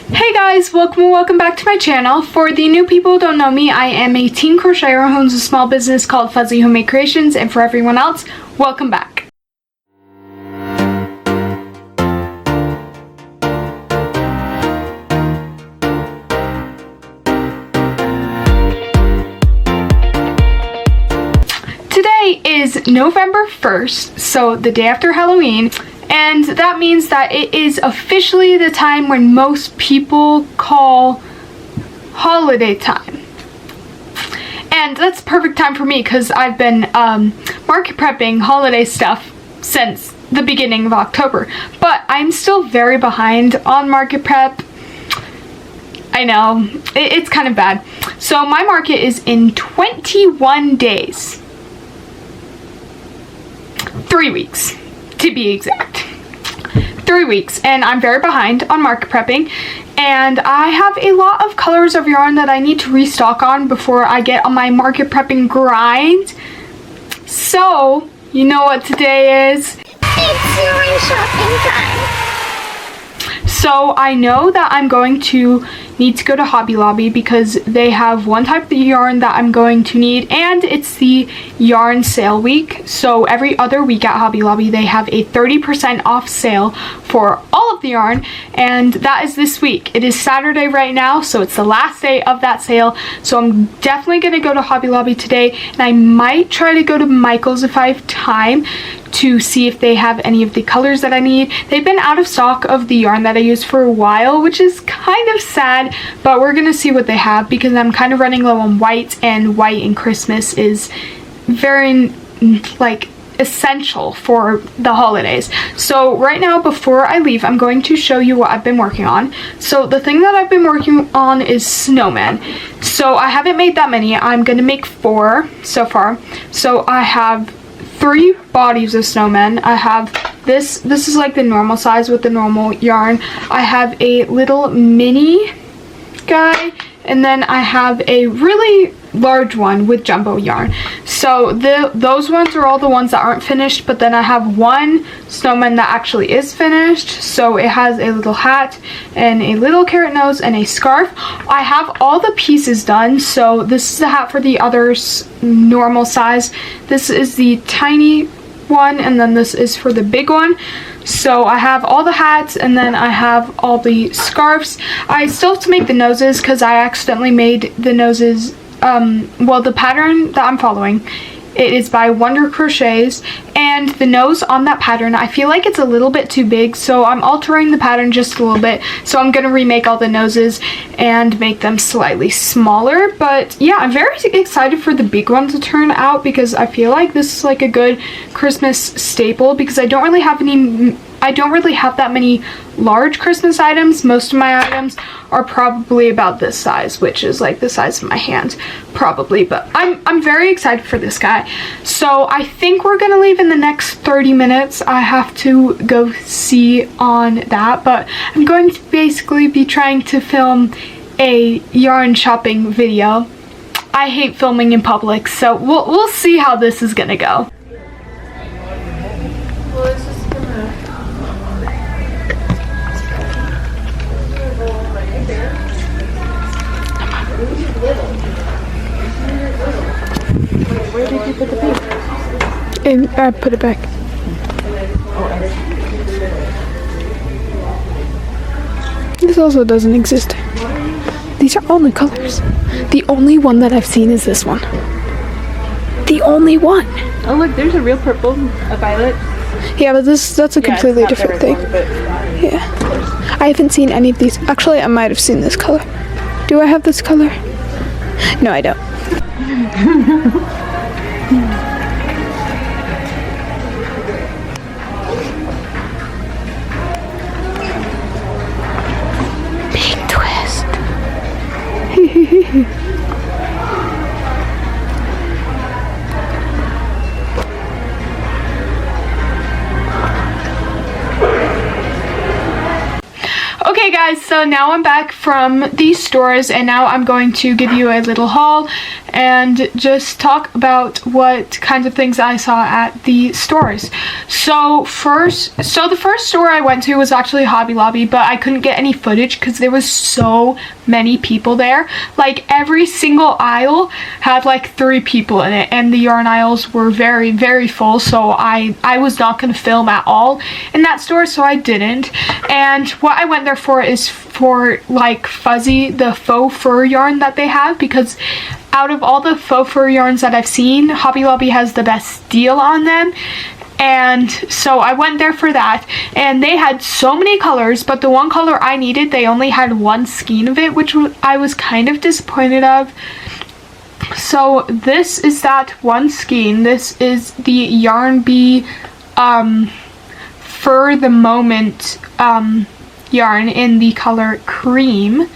Hey guys, welcome back to my channel. For the new people who don't know me, I am a teen crocheter who owns a small business called Fuzzy Homemade Creations, and for everyone else, welcome back. Today is November 1st, so the day after Halloween. And that means that it is officially the time when most people call holiday time. And that's perfect time for me because I've been market prepping holiday stuff since the beginning of October. But I'm still very behind on market prep. I know, it's kind of bad. So my market is in 21 days. 3 weeks. To be exact. 3 weeks, and I'm very behind on market prepping, and I have a lot of colors of yarn that I need to restock on before I get on my market prepping grind. So, you know what today is? It's yarn shopping time. So I know that I'm going to need to go to Hobby Lobby because they have one type of yarn that I'm going to need, and it's the yarn sale week. So every other week at Hobby Lobby they have a 30% off sale for all of the yarn, and that is this week. It is Saturday right now, so it's the last day of that sale. So I'm definitely going to go to Hobby Lobby today, and I might try to go to Michael's if I have time to see if they have any of the colors that I need. They've been out of stock of the yarn that I use for a while, which is kind of sad, but we're gonna see what they have because I'm kind of running low on white, and white in Christmas is very like essential for the holidays. So right now, before I leave, I'm going to show you what I've been working on. So the thing that I've been working on is snowmen. So I haven't made that many. I'm gonna make 4 so far. So I have 3 bodies of snowmen. I have this is like the normal size with the normal yarn. I have a little mini guy, and then I have a really large one with jumbo yarn. So those ones are all the ones that aren't finished, but then I have one snowman that actually is finished. So it has a little hat and a little carrot nose and a scarf. I have all the pieces done. So this is the hat for the others normal size. This is the tiny one, and then this is for the big one. So I have all the hats, and then I have all the scarves. I still have to make the noses because I accidentally made the noses. Well, the pattern that I'm following, it is by Wonder Crochets, and the nose on that pattern, I feel like it's a little bit too big, so I'm altering the pattern just a little bit. So I'm gonna remake all the noses and make them slightly smaller. But yeah, I'm very excited for the big one to turn out because I feel like this is like a good Christmas staple because I don't really have that many large Christmas items. Most of my items are probably about this size, which is like the size of my hand probably, but I'm very excited for this guy. So I think we're gonna leave in the next 30 minutes. I have to go see on that, but I'm going to basically be trying to film a yarn shopping video. I hate filming in public, so we'll see how this is gonna go. Where did you put the paper? And I put it back. This also doesn't exist. These are all new colors. The only one that I've seen is this one. The only one. Oh look, there's a real purple, a violet. Yeah, but that's a completely different thing. Yeah. I haven't seen any of these. Actually, I might have seen this color. Do I have this color? No, I don't. Big twist. Okay guys, so So now I'm back from these stores, and now I'm going to give you a little haul and just talk about what kinds of things I saw at the stores. So the first store I went to was actually Hobby Lobby, but I couldn't get any footage because there was so many people there. Like every single aisle had like 3 people in it, and the yarn aisles were very, very full, so I was not going to film at all in that store, so I didn't. And what I went there for is for like Fuzzy, the faux fur yarn that they have, because out of all the faux fur yarns that I've seen, Hobby Lobby has the best deal on them. And so I went there for that, and they had so many colors, but the one color I needed, they only had 1 skein of it, which I was kind of disappointed of. So this is that 1 skein. This is the Yarn Bee For the Moment yarn in the color cream.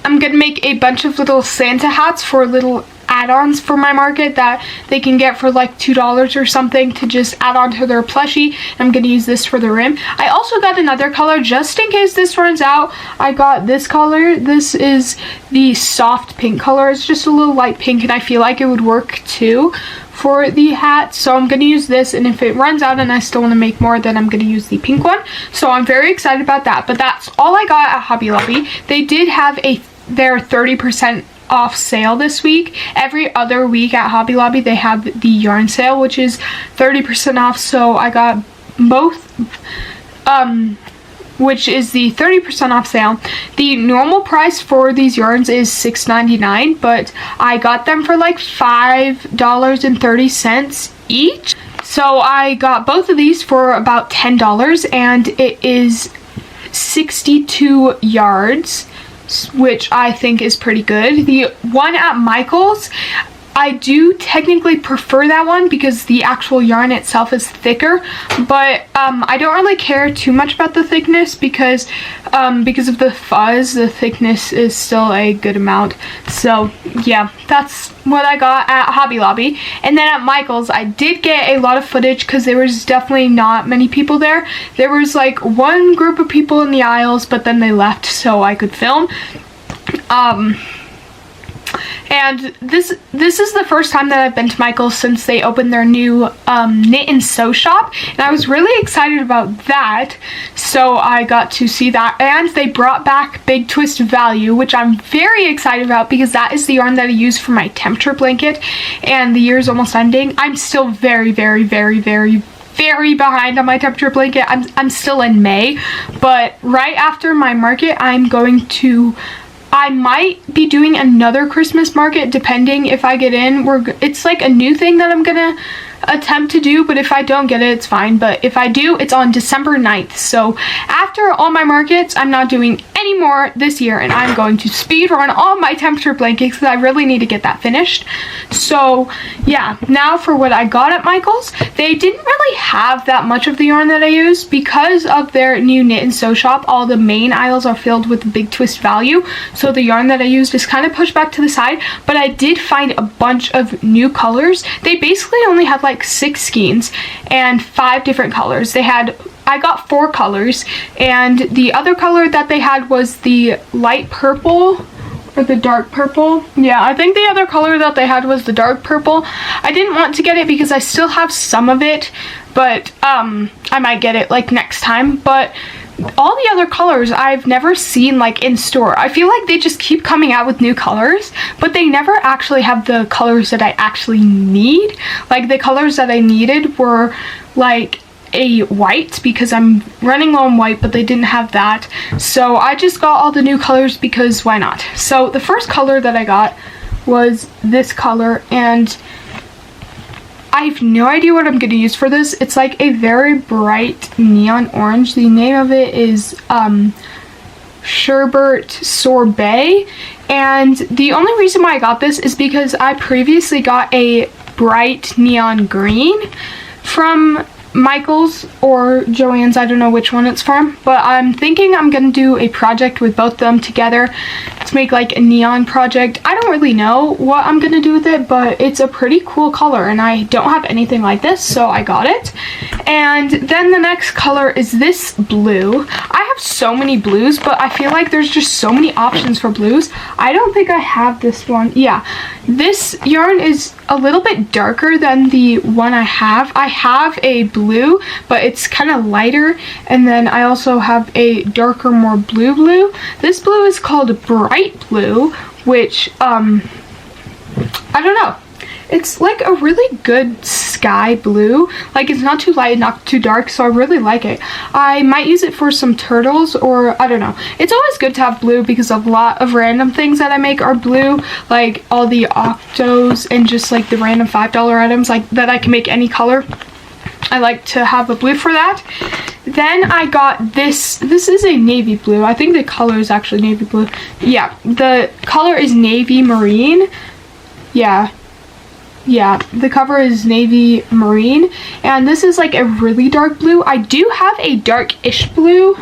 I'm gonna make a bunch of little Santa hats for little add-ons for my market that they can get for like $2 or something to just add on to their plushie. I'm gonna use this for the rim. I also got another color just in case this runs out. I got this color. This is the soft pink color. It's just a little light pink, and I feel like it would work too for the hat, so I'm gonna use this, and if it runs out and I still want to make more, then I'm gonna use the pink one. So I'm very excited about that. But that's all I got at Hobby Lobby. They did have their 30% off sale this week. Every other week at Hobby Lobby they have the yarn sale, which is 30% off, so I got both, which is the 30% off sale. The normal price for these yarns is $6.99, but I got them for like $5.30 each. So I got both of these for about $10, and it is 62 yards, which I think is pretty good. The one at Michael's, I do technically prefer that one because the actual yarn itself is thicker, but I don't really care too much about the thickness because of the fuzz. The thickness is still a good amount. So yeah, that's what I got at Hobby Lobby. And then at Michael's, I did get a lot of footage because there was definitely not many people there. There was like 1 group of people in the aisles, but then they left so I could film. And this is the first time that I've been to Michael's since they opened their new knit and sew shop, and I was really excited about that. So I got to see that, and they brought back Big Twist Value, which I'm very excited about because that is the yarn that I use for my temperature blanket, and the year is almost ending. I'm still very, very, very, very, very behind on my temperature blanket. I'm still in May, but right after my market, I might be doing another Christmas market depending if I get in. It's like a new thing that I'm gonna attempt to do, but if I don't get it, it's fine. But if I do, it's on December 9th. So after all my markets, I'm not doing any more this year, and I'm going to speed run all my temperature blankets because I really need to get that finished. So yeah, now for what I got at Michael's. They didn't really have that much of the yarn that I use because of their new knit and sew shop. All the main aisles are filled with Big Twist Value, so the yarn that I used is kind of pushed back to the side, but I did find a bunch of new colors. They basically only had like 6 skeins and 5 different colors. I got 4 colors, and the other color that they had was the light purple or the dark purple. Yeah, I think the other color that they had was the dark purple. I didn't want to get it because I still have some of it, but I might get it like next time. But all the other colors I've never seen like in store. I feel like they just keep coming out with new colors, but they never actually have the colors that I actually need. Like the colors that I needed were like a white because I'm running low on white, but they didn't have that. So I just got all the new colors because why not? So the first color that I got was this color, and I have no idea what I'm going to use for this. It's like a very bright neon orange. The name of it is Sherbet Sorbet, and the only reason why I got this is because I previously got a bright neon green from Michael's or Joann's, I don't know which one it's from, but I'm thinking I'm gonna do a project with both of them together to make like a neon project. I don't really know what I'm gonna do with it, but it's a pretty cool color and I don't have anything like this, so I got it. And then the next color is this blue. I have so many blues, but I feel like there's just so many options for blues. I don't think I have this one. Yeah, this yarn is a little bit darker than the one I have. I have a blue, but it's kind of lighter, and then I also have a darker, more blue. This blue is called bright blue, which I don't know, it's like a really good sky blue. Like, it's not too light, not too dark, so I really like it. I might use it for some turtles, or I don't know. It's always good to have blue because a lot of random things that I make are blue, like all the octos and just like the random $5 items like that I can make any color. I like to have a blue for that. Then I got this. This is a navy blue. I think the color is actually navy blue. Yeah, the color is navy marine. Yeah, the cover is navy marine, and this is like a really dark blue. I do have a dark-ish blue,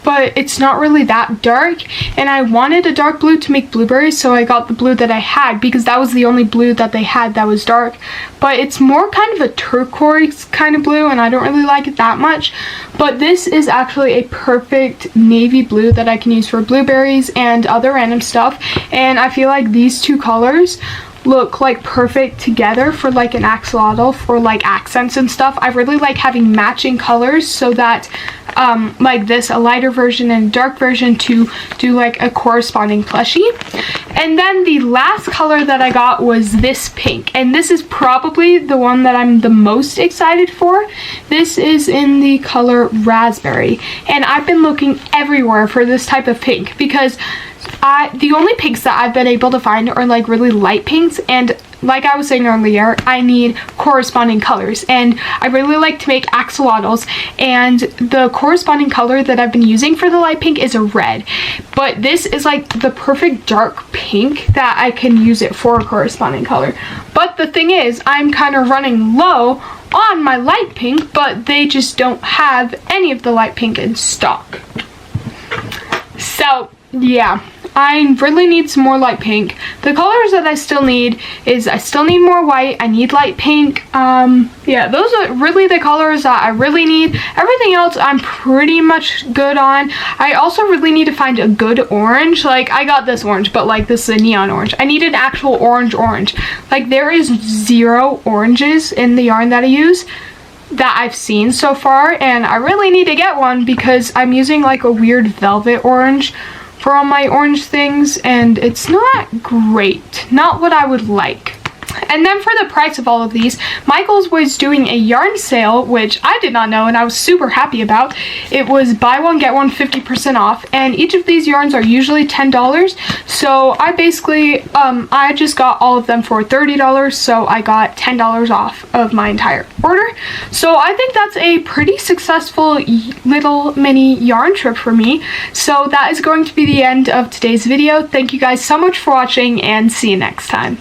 but it's not really that dark, and I wanted a dark blue to make blueberries, so I got the blue that I had because that was the only blue that they had that was dark. But it's more kind of a turquoise kind of blue, and I don't really like it that much. But this is actually a perfect navy blue that I can use for blueberries and other random stuff, and I feel like these two colors look like perfect together for like an axolotl, for like accents and stuff. I really like having matching colors so that like this, a lighter version and a dark version, to do like a corresponding plushie. And then the last color that I got was this pink, and this is probably the one that I'm the most excited for. This is in the color raspberry, and I've been looking everywhere for this type of pink because the only pinks that I've been able to find are like really light pinks, and like I was saying earlier, I need corresponding colors, and I really like to make axolotls, and the corresponding color that I've been using for the light pink is a red, but this is like the perfect dark pink that I can use it for a corresponding color. But the thing is, I'm kind of running low on my light pink, but they just don't have any of the light pink in stock. So yeah, I really need some more light pink. The colors that I still need is, I still need more white, I need light pink. Yeah, those are really the colors that I really need. Everything else I'm pretty much good on. I also really need to find a good orange. Like, I got this orange, but like this is a neon orange. I need an actual orange. Like, there is 0 oranges in the yarn that I use that I've seen so far, and I really need to get one because I'm using like a weird velvet orange for all my orange things, and it's not great, not what I would like. And then for the price of all of these, Michael's was doing a yarn sale, which I did not know and I was super happy about. It was buy one get one 50% off, and each of these yarns are usually $10. So I basically I just got all of them for $30, so I got $10 off of my entire order. So I think that's a pretty successful little mini yarn trip for me. So that is going to be the end of today's video. Thank you guys so much for watching, and see you next time.